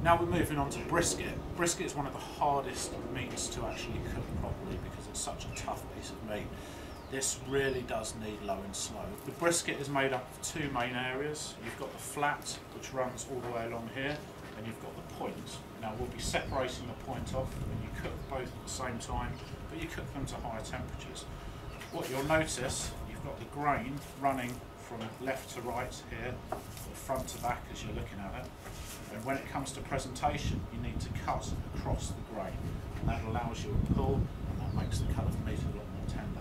Now we're moving on to brisket. Brisket is one of the hardest meats to actually cook properly because it's such a tough piece of meat. This really does need low and slow. The brisket is made up of two main areas. You've got the flat, which runs all the way along here, and you've got the point. Now we'll be separating the point off when you cook both at the same time, but you cook them to higher temperatures. What you'll notice, you've got the grain running from left to right here, or front to back as you're looking at it. And when it comes to presentation, you need to cut across the grain, and that allows you a pull, and that makes the cut of meat a lot more tender.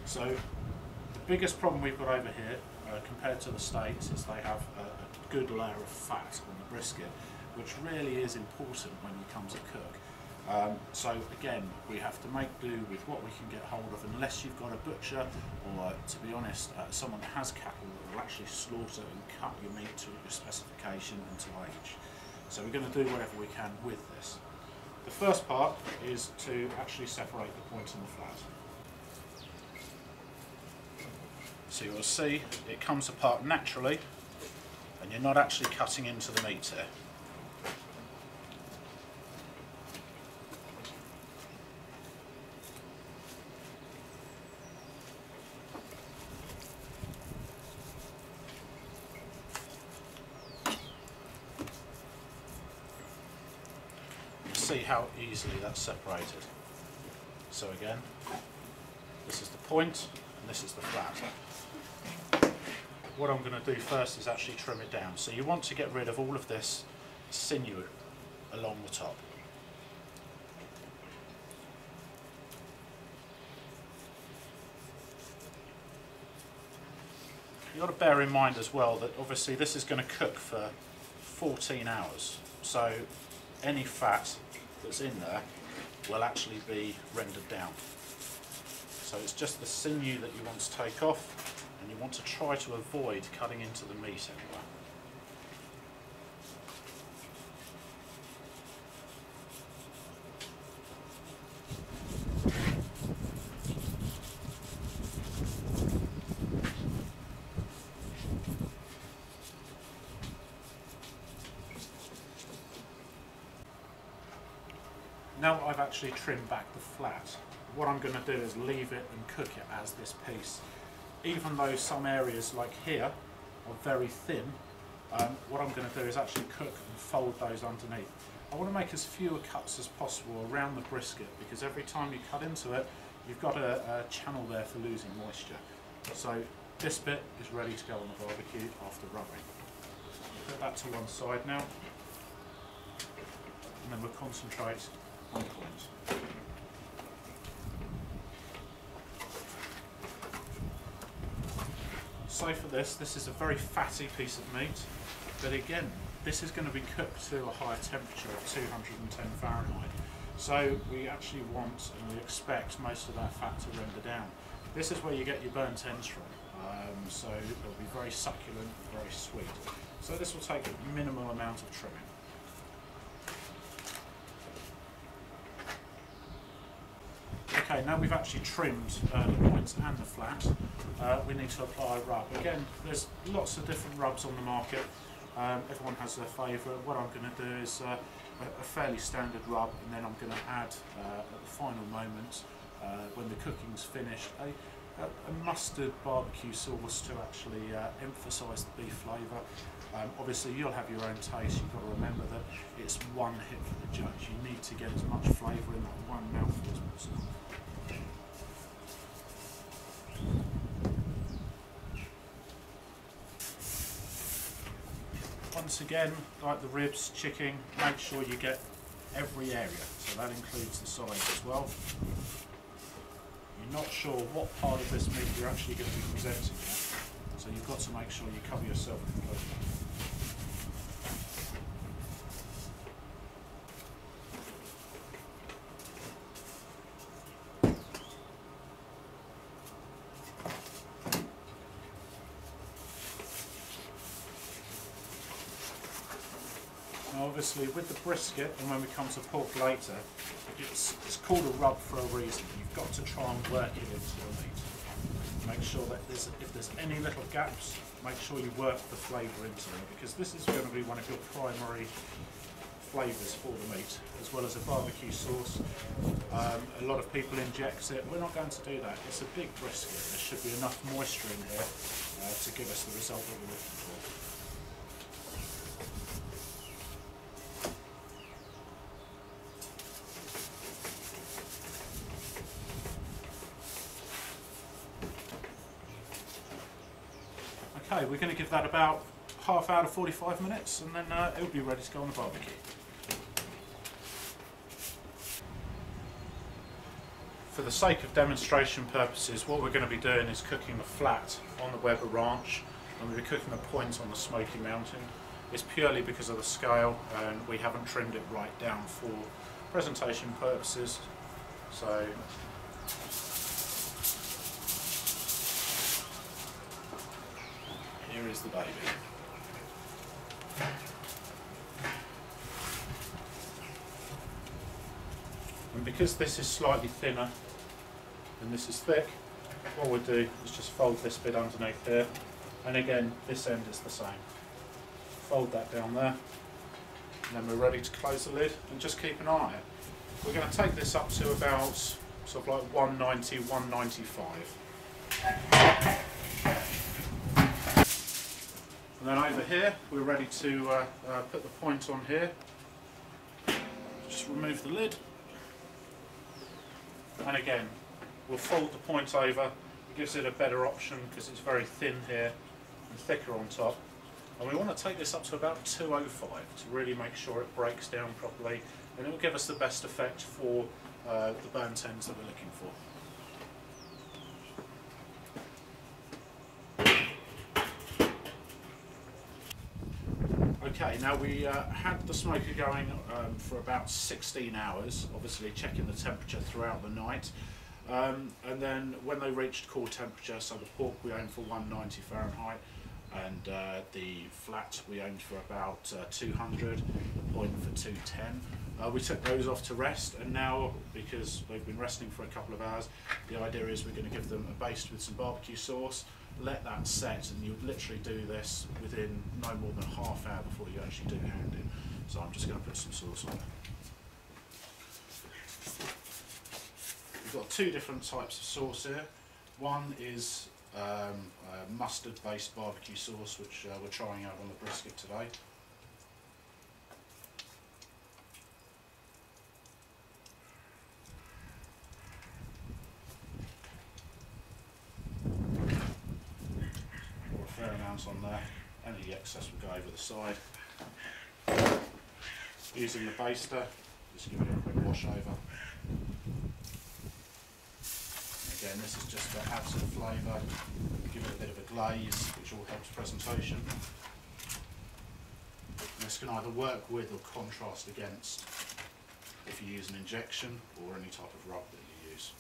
So the biggest problem we've got over here compared to the States is they have a good layer of fat on the brisket, which really is important when you come to cook. So again, we have to make do with what we can get hold of, unless you've got a butcher or, to be honest, someone that has cattle that will actually slaughter and cut your meat to your specification and to age. So we're going to do whatever we can with this. The first part is to actually separate the point and the flat. So you'll see it comes apart naturally, and you're not actually cutting into the meat here. See how easily that's separated. So again, this is the point and this is the flat. What I'm going to do first is actually trim it down. So you want to get rid of all of this sinew along the top. You've got to bear in mind as well that obviously this is going to cook for 14 hours. So any fat that's in there will actually be rendered down. So it's just the sinew that you want to take off, and you want to try to avoid cutting into the meat anywhere. Now I've actually trimmed back the flat, what I'm going to do is leave it and cook it as this piece. Even though some areas like here are very thin, what I'm going to do is actually cook and fold those underneath. I want to make as fewer cuts as possible around the brisket, because every time you cut into it, you've got a channel there for losing moisture. So this bit is ready to go on the barbecue after rubbing. Put that to one side now, and then we'll concentrate on the point. So for this is a very fatty piece of meat, but again, this is going to be cooked to a higher temperature of 210 Fahrenheit. So we actually want and we expect most of that fat to render down. This is where you get your burnt ends from, so it'll be very succulent, very sweet. So this will take a minimal amount of trimming. Okay, now we've actually trimmed the points and the flat, we need to apply a rub. Again, there's lots of different rubs on the market. Everyone has their favourite. What I'm going to do is a fairly standard rub, and then I'm going to add at the final moment, when the cooking's finished, a mustard barbecue sauce to actually emphasise the beef flavour. Obviously you'll have your own taste. You've got to remember that it's one hit for the judge. You need to get as much flavour in that one mouthful as possible. Once again, like the ribs, chicken, make sure you get every area, so that includes the sides as well. You're not sure what part of this meat you're actually going to be presenting yet, so you've got to make sure you cover yourself completely. Obviously with the brisket, and when we come to pork later, it's called a rub for a reason. You've got to try and work it into the meat. Make sure that if there's any little gaps, make sure you work the flavour into them, because this is going to be one of your primary flavours for the meat, as well as a barbecue sauce. A lot of people inject it. We're not going to do that. It's a big brisket. There should be enough moisture in here to give us the result that we're looking for. Okay, we're going to give that about half hour to 45 minutes, and then it'll be ready to go on the barbecue. For the sake of demonstration purposes, what we're going to be doing is cooking a flat on the Weber Ranch, and we'll be cooking a point on the Smoky Mountain. It's purely because of the scale, and we haven't trimmed it right down for presentation purposes. So here is the baby. And because this is slightly thinner and this is thick, what we'll do is just fold this bit underneath here, and again this end is the same. Fold that down there, and then we're ready to close the lid and just keep an eye on it. We're going to take this up to about sort of like 190, 195. And then over here, we're ready to put the point on here. Just remove the lid. And again, we'll fold the point over. It gives it a better option because it's very thin here and thicker on top. And we want to take this up to about 205 to really make sure it breaks down properly, and it will give us the best effect for the burnt ends that we're looking for. Okay, now we had the smoker going for about 16 hours, obviously checking the temperature throughout the night. And then when they reached core temperature, so the pork we aimed for 190 Fahrenheit, and the flat we aimed for about 200, the point for 210. We took those off to rest, and now, because they've been resting for a couple of hours, the idea is we're going to give them a baste with some barbecue sauce, let that set, and you literally do this within no more than a half hour before you actually do hand in. So I'm just going to put some sauce on it. We've got two different types of sauce here. One is mustard based barbecue sauce, which we're trying out on the brisket today. Pour a fair amount on there, any excess will go over the side. Using the baster, just give it a quick wash over. Again, this is just to add some flavour, give it a bit of a glaze, which all helps presentation. And this can either work with or contrast against if you use an injection or any type of rub that you use.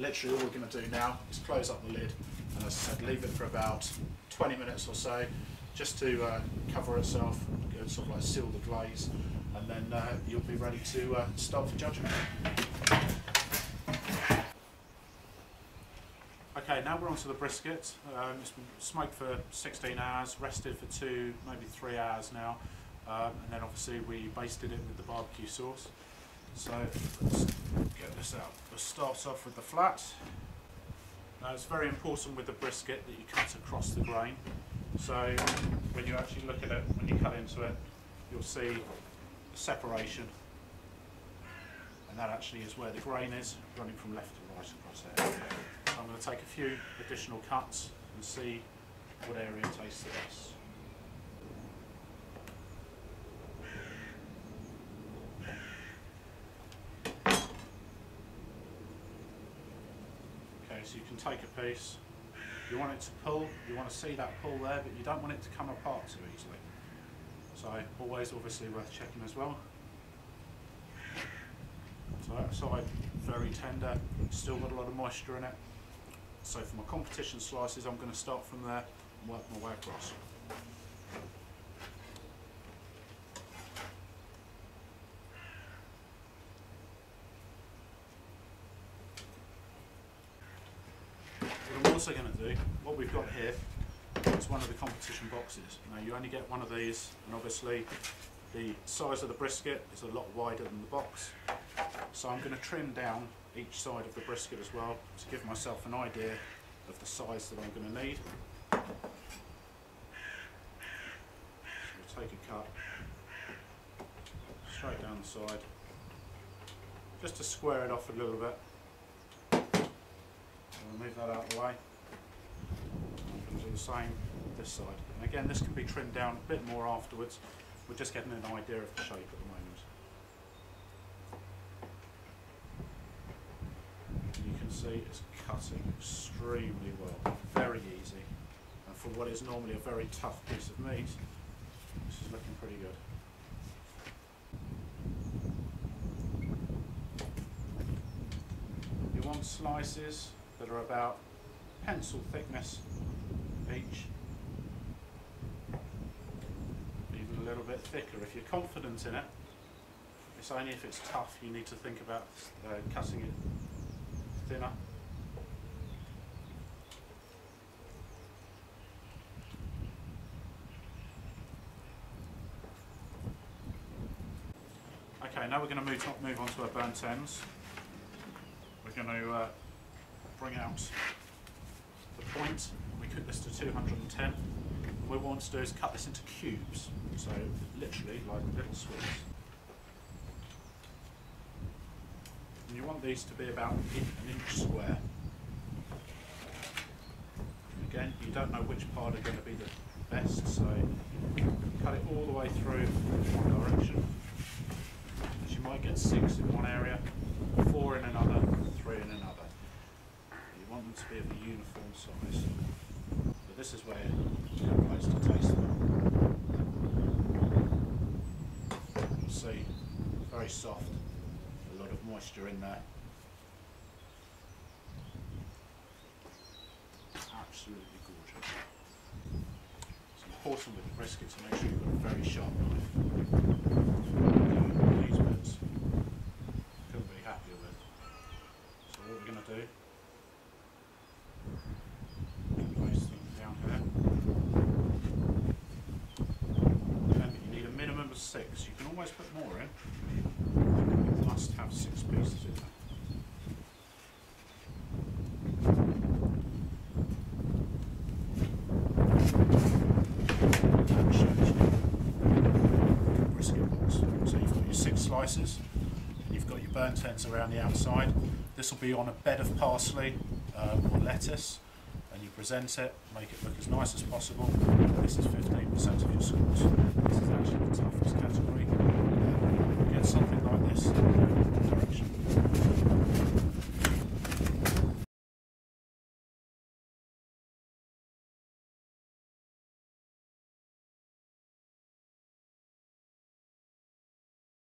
Literally all we're going to do now is close up the lid, and as I said, leave it for about 20 minutes or so, just to cover itself, sort of like seal the glaze, and then you'll be ready to start for judgment. Okay, now we're onto the brisket. It's been smoked for 16 hours, rested for 2, maybe 3 hours now, and then obviously we basted it with the barbecue sauce. So let's get this out. We'll start off with the flat. Now it's very important with the brisket that you cut across the grain. So when you actually look at it, when you cut into it, you'll see a separation. And that actually is where the grain is, running from left to right across there. So I'm going to take a few additional cuts and see what area tastes the best. So you can take a piece, you want it to pull, you want to see that pull there, but you don't want it to come apart too easily. So always obviously worth checking as well. So that side, very tender, still got a lot of moisture in it. So for my competition slices, I'm going to start from there and work my way across. also going to do, what we've got here is one of the competition boxes. Now you only get one of these, and obviously the size of the brisket is a lot wider than the box. So I'm going to trim down each side of the brisket as well to give myself an idea of the size that I'm going to need. So we'll take a cut straight down the side, just to square it off a little bit. We'll move that out of the way. I'm going to do the same this side. And again, this can be trimmed down a bit more afterwards. We're just getting an idea of the shape at the moment. You can see it's cutting extremely well, very easy. And for what is normally a very tough piece of meat, this is looking pretty good. You want slices that are about pencil thickness each, even a little bit thicker if you're confident in it. It's only if it's tough you need to think about cutting it thinner. Okay, now we're going to move on to our burnt ends. We're going to bring out the point. We cook this to 210. And what we want to do is cut this into cubes, so literally like little sweets. And you want these to be about an inch square. And again, you don't know which part are going to be the best, so cut it all the way through one direction. Because you might get 6 in one area, 4 in another, 3 in another. You want them to be of a uniform size. But this is where you're supposed to taste them. You'll see, very soft, a lot of moisture in there. Absolutely gorgeous. It's important with the brisket to make sure you've got a very sharp knife. These bits, couldn't be happier with. So what we're going to do, place things down here. Remember, you need a minimum of 6. You can always put more in. You must have 6 pieces in there. So you've got your 6 slices, and you've got your burnt ends around the outside. This will be on a bed of parsley or lettuce, and you present it, make it look as nice as possible. This is 15% of your sauce. This is actually the toughest category. Get something like this in the direction.